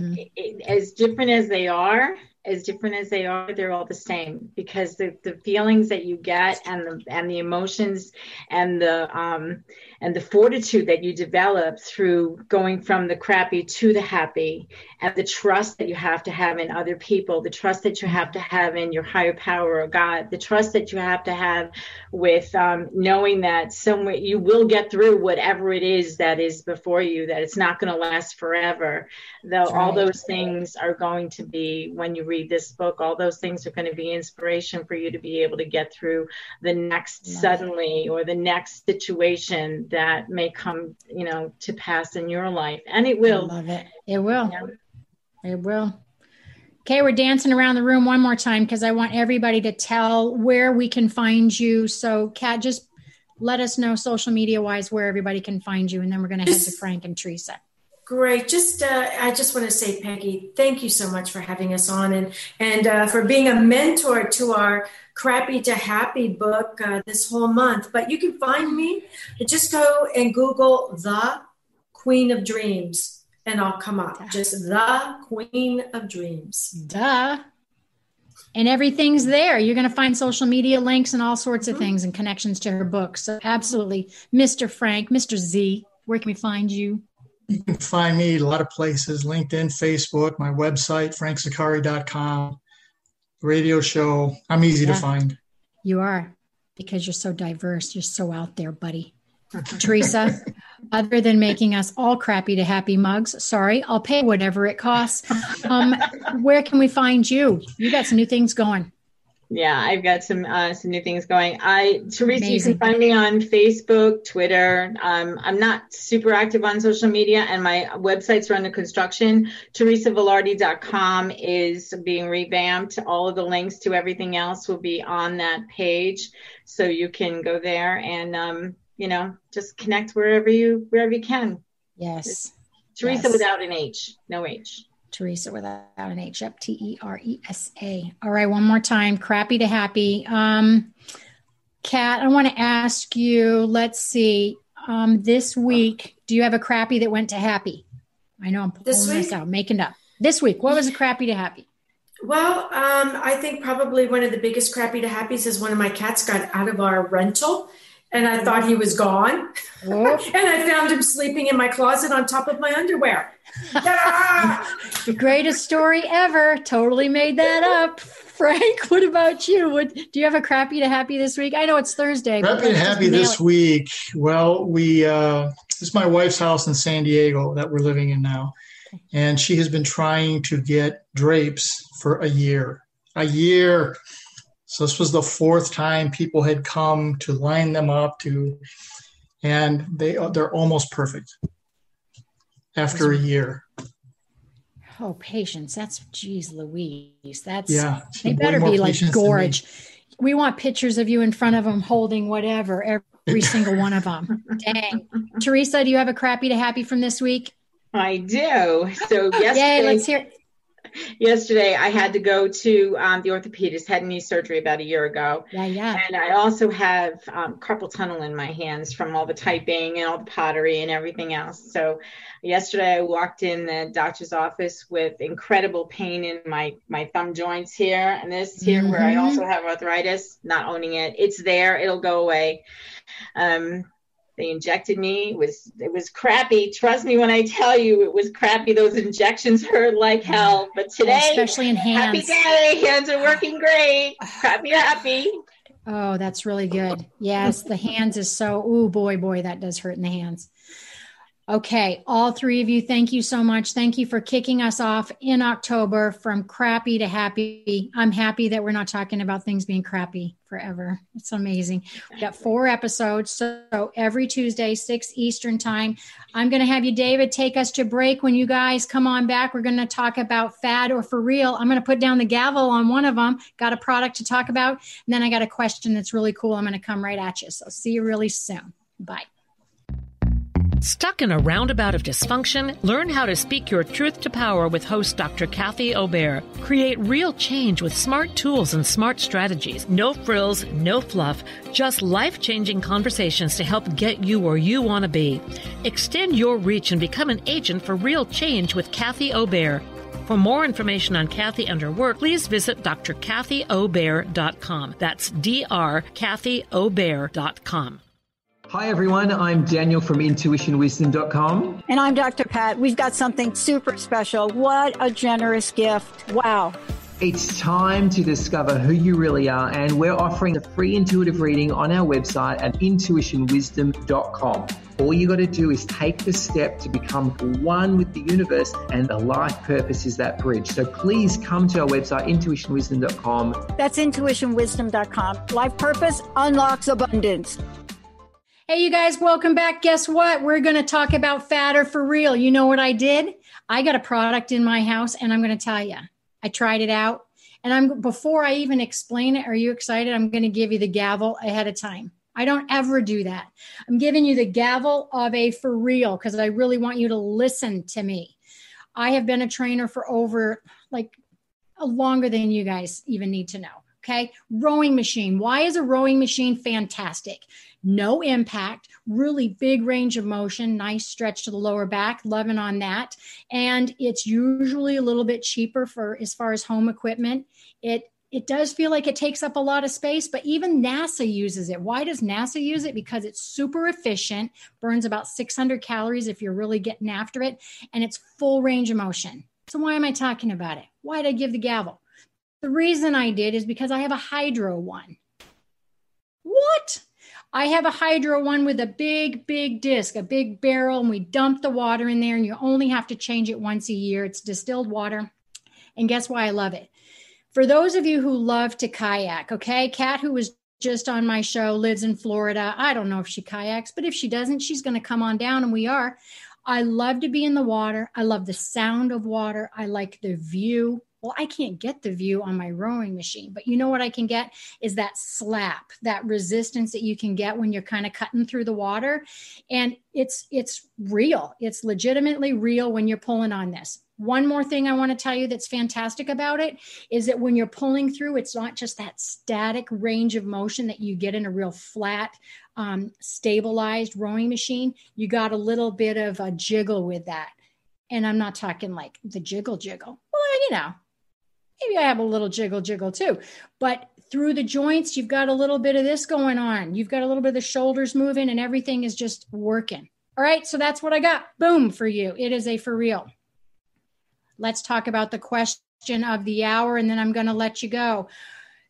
as different as they are, they're all the same, because the feelings that you get and the emotions and the fortitude that you develop through going from the crappy to the happy, and the trust that you have to have in other people, the trust that you have to have in your higher power or God, the trust that you have to have with knowing that somewhere you will get through whatever it is that is before you, that it's not going to last forever. Though all those things are going to be, when you read this book, all those things are going to be inspiration for you to be able to get through the next suddenly or the next situation that may come, you know, to pass in your life. And it will. I love it. It will. It will. Okay, we're dancing around the room one more time because I want everybody to tell where we can find you. So, Kat, just let us know social media wise where everybody can find you, and then we're going to head to Frank and Teresa. Great. I just want to say, Peggy, thank you so much for having us on and for being a mentor to our Crappy to Happy book this whole month. But you can find me. Just go and Google The Queen of Dreams, and I'll come up. Just The Queen of Dreams. Duh. And everything's there. You're going to find social media links and all sorts of things and connections to her book. So absolutely. Mr. Frank, Mr. Z, where can we find you? You can find me a lot of places: LinkedIn, Facebook, my website, frankzaccari.com, radio show. I'm easy to find. You are, because you're so diverse. You're so out there, buddy. Teresa, other than making us all crappy to happy mugs, sorry, I'll pay whatever it costs. Where can we find you? You got some new things going. Yeah, I've got some new things going. Teresa, amazing. You can find me on Facebook, Twitter. I'm not super active on social media, and my websites are under construction. TeresaVelardi.com is being revamped. All of the links to everything else will be on that page, so you can go there and just connect wherever you can. Yes, it's Teresa without an H, no H. Teresa without an H, yep, Teresa. All right, one more time, crappy to happy. Kat, I want to ask you, let's see, this week, do you have a crappy that went to happy? I know I'm pulling this out, making it up. This week, what was a crappy to happy? Well, I think probably one of the biggest crappy to happies is one of my cats got out of our rental and I thought he was gone. Oh. And I found him sleeping in my closet on top of my underwear. Greatest story ever. Totally made that up. Frank, what about you? Do you have a crappy to happy this week? I know it's Thursday. Crappy to happy this week. Well, this is my wife's house in San Diego that we're living in now. And she has been trying to get drapes for a year. So this was the fourth time people had come to line them up and they're almost perfect after a year. Oh, patience. That's, geez Louise. They better be like gorge. We want pictures of you in front of them holding whatever, every single one of them. Dang. Teresa, do you have a crappy to happy from this week? I do. So yesterday, yay, let's hear it. Yesterday, I had to go to the orthopedist, had knee surgery about a year ago. Yeah. And I also have carpal tunnel in my hands from all the typing and all the pottery and everything else. So yesterday, I walked in the doctor's office with incredible pain in my thumb joints here and this here, where I also have arthritis, not owning it. It's there. It'll go away. They injected me. It was crappy. Trust me when I tell you it was crappy. Those injections hurt like hell. But today, especially in hands. Happy day. Hands are working great. Crappy happy. Oh, that's really good. Yes, the hands is so, oh boy, that does hurt in the hands. Okay, all three of you, thank you so much. Thank you for kicking us off in October from crappy to happy. I'm happy that we're not talking about things being crappy forever. It's amazing. We got 4 episodes. So every Tuesday, 6 Eastern time, I'm going to have you, David, take us to break. When you guys come on back, we're going to talk about fad or for real. I'm going to put down the gavel on one of them. Got a product to talk about. And then I got a question that's really cool. I'm going to come right at you. So see you really soon. Bye. Stuck in a roundabout of dysfunction? Learn how to speak your truth to power with host Dr. Kathy Obear. Create real change with smart tools and smart strategies. No frills, no fluff, just life-changing conversations to help get you where you want to be. Extend your reach and become an agent for real change with Kathy Obear. For more information on Kathy and her work, please visit drkathyobear.com. That's drkathyobear.com. Hi, everyone. I'm Daniel from intuitionwisdom.com. And I'm Dr. Pat. We've got something super special. What a generous gift. Wow. It's time to discover who you really are, and we're offering a free intuitive reading on our website at intuitionwisdom.com. All you got to do is take the step to become one with the universe, and the life purpose is that bridge. So please come to our website, intuitionwisdom.com. That's intuitionwisdom.com. Life purpose unlocks abundance. Hey, you guys, welcome back. Guess what? We're going to talk about fad or for real. You know what I did? I got a product in my house, and I'm going to tell you, I tried it out. And before I even explain it, are you excited? I'm going to give you the gavel ahead of time. I don't ever do that. I'm giving you the gavel of a for real because I really want you to listen to me. I have been a trainer for over longer than you guys even need to know. Okay. Rowing machine. Why is a rowing machine fantastic? No impact, really big range of motion, nice stretch to the lower back, loving on that. And it's usually a little bit cheaper as far as home equipment. It does feel like it takes up a lot of space, but even NASA uses it. Why does NASA use it? Because it's super efficient, burns about 600 calories if you're really getting after it, and it's full range of motion. So why am I talking about it? Why did I give the gavel? The reason I did is because I have a hydro one. What? I have a hydro one with a big disc, a big barrel, and we dump the water in there, and you only have to change it once a year. It's distilled water. And guess why I love it? For those of you who love to kayak, okay, Kat, who was just on my show, lives in Florida. I don't know if she kayaks, but if she doesn't, she's going to come on down, and we are. I love to be in the water. I love the sound of water. I like the view. Well, I can't get the view on my rowing machine, but you know what I can get is that slap, that resistance that you can get when you're kind of cutting through the water. And it's real. It's legitimately real when you're pulling on this. One more thing I want to tell you that's fantastic about it is that when you're pulling through, it's not just that static range of motion that you get in a real flat, stabilized rowing machine. You got a little bit of a jiggle with that. And I'm not talking like the jiggle. Well, Maybe I have a little jiggle too. But through the joints, you've got a little bit of this going on. You've got a little bit of the shoulders moving and everything is just working. All right, so that's what I got. Boom, for you. It is a for real. Let's talk about the question of the hour, and then I'm going to let you go.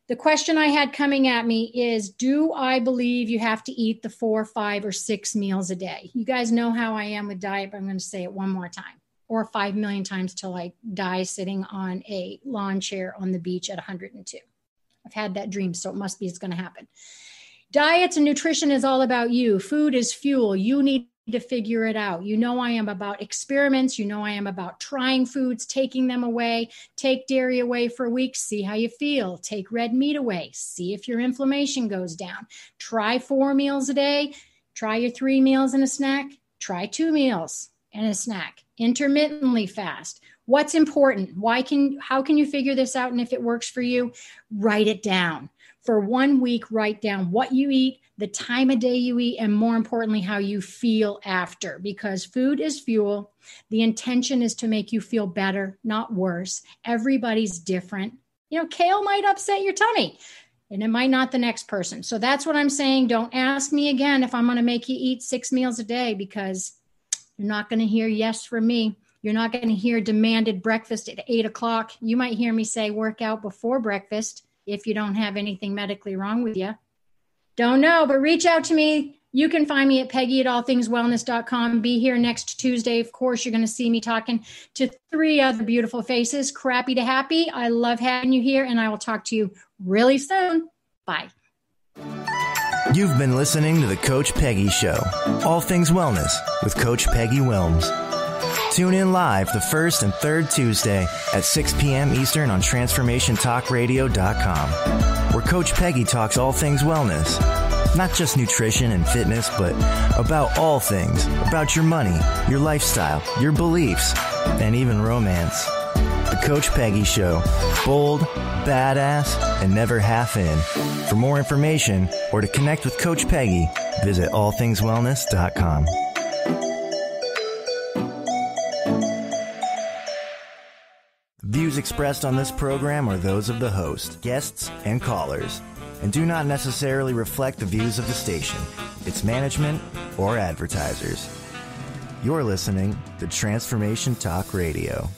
The question I had coming at me is, do I believe you have to eat the 4, 5, or 6 meals a day? You guys know how I am with diet, but I'm going to say it one more time, or 5 million times till I die sitting on a lawn chair on the beach at 102. I've had that dream, so it must be it's going to happen. Diets and nutrition is all about you. Food is fuel. You need to figure it out. You know I am about experiments. You know I am about trying foods, taking them away. Take dairy away for a week, see how you feel. Take red meat away, see if your inflammation goes down. Try 4 meals a day. Try your 3 meals and a snack. Try 2 meals and a snack. Intermittently fast. What's important? How can you figure this out? And if it works for you, write it down. For 1 week, write down what you eat, the time of day you eat, and more importantly, how you feel after, because food is fuel. The intention is to make you feel better, not worse. Everybody's different. Kale might upset your tummy, and it might not the next person. So that's what I'm saying. Don't ask me again if I'm going to make you eat 6 meals a day, because you're not going to hear yes from me. You're not going to hear demanded breakfast at 8 o'clock. You might hear me say work out before breakfast if you don't have anything medically wrong with you. Don't know, but reach out to me. You can find me at Peggy@allthingswellness.com. Be here next Tuesday. Of course, you're going to see me talking to 3 other beautiful faces. Crappy to happy. I love having you here, and I will talk to you really soon. Bye. You've been listening to The Coach Peggy Show, All Things Wellness with Coach Peggy Wilms. Tune in live the first and third Tuesday at 6 p.m. Eastern on TransformationTalkRadio.com, where Coach Peggy talks all things wellness. Not just nutrition and fitness, but about all things. About your money, your lifestyle, your beliefs, and even romance. The Coach Peggy Show. Bold, badass, and never half in. For more information or to connect with Coach Peggy, visit allthingswellness.com. Views expressed on this program are those of the host, guests, and callers, and do not necessarily reflect the views of the station, its management, or advertisers. You're listening to Transformation Talk Radio.